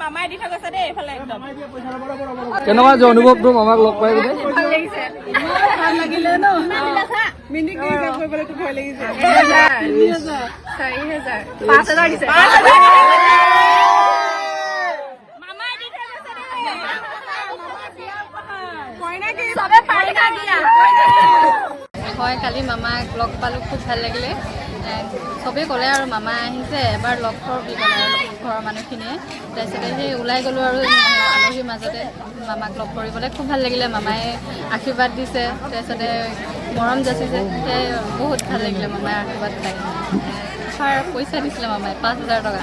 মামাই দি থৈ গৈছে দেই এইফালে একদম কেনেকুৱা যে অনুভৱটো মামাক লগ পাই বোলে ভাল লাগিছে ভাল লাগিলে ন মিনি কি হিচাপ কৰিবলৈ তো ভয় লাগিছে 4,000 5,000 দিছে মামাই দি থৈ গৈছে দেই কইনা কি সবে পাইনা দিয়া হয় কালি মামাক লগ পালোঁ খুব ভাল লাগিলে চবেই ক'লে আৰু মামা আহিছে এবাৰ লগ কৰ বুলি ক'লে আৰু ঘৰৰ মানুহখিনিয়ে তাৰপিছতে সেই ওলাই গ'লোঁ আৰু আলহীৰ মাজতে মামাক লগ কৰিবলৈ খুব ভাল লাগিলে মামাই আশীৰ্বাদ দিছে তাৰপিছতে মৰম যাচিছে সেই বহুত ভাল লাগিলে মামাই আশীৰ্বাদ পাই পইচা দিছিলে মামাই 5,000 টকা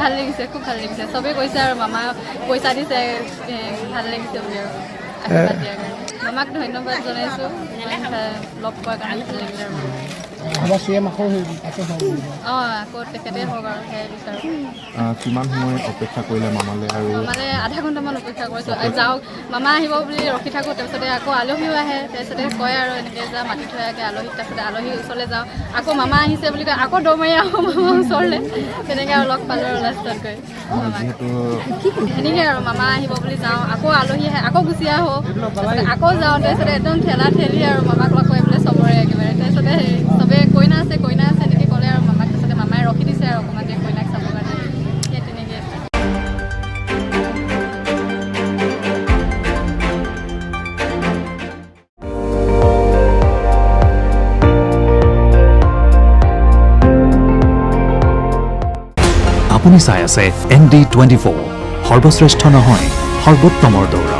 ভাল লাগিছে খুব ভাল লাগিছে চবেই কৈছে আৰু মামা পইচা দিছে ভাল লাগিছে বুলি আৰু আশীৰ্বাদ দিয়াৰ কাৰণে মামাক ধন্যবাদ জনাইছোঁ লগ পোৱাৰ কাৰণে ভাল লাগিলে আৰু আকৌ তেখেতে হওক আৰু সেয়াই বিচাৰোঁ কিমান সময় অপেক্ষা কৰিলে মামালে আৰু মামালে আধা ঘণ্টামান অপেক্ষা কৰিছোঁ যাওক মামা আহিব বুলি ৰখি থাকোঁ তাৰপিছতে আকৌ আলহীও আহে তাৰপিছতে কয় আৰু এনেকৈ যা মাতি থৈ আগে আলহীক তাৰপিছতে আলহীৰ ওচৰলৈ যাওঁ আকৌ মামা আহিছে বুলি কয় আকৌ দৌৰ মাৰি আহোঁ মামাৰ ওচৰলৈ তেনেকৈ আৰু লগ পালোঁ আৰু লাষ্টত গৈ মামাক সেনেকৈ আৰু মামা আহিব বুলি যাওঁ আকৌ আলহী আহে আকৌ গুচি আহোঁ আকৌ যাওঁ তাৰপিছতে একদম ঠেলা ঠেলি আৰু মামাক লগ কৰিবলৈ চবৰে একেবাৰে তাৰপিছতে চবেই কইনা আছে এনেকৈ ক'লে আৰু মামাক তাৰপিছতে মামাই ৰখি দিছে আৰু অকণমান দেৰি কইনাক চাবৰ কাৰণে সেই তেনেকৈ আপুনি চাই আছে ND24 সৰ্বশ্ৰেষ্ঠ নহয় সৰ্বোত্তমৰ দৌৰা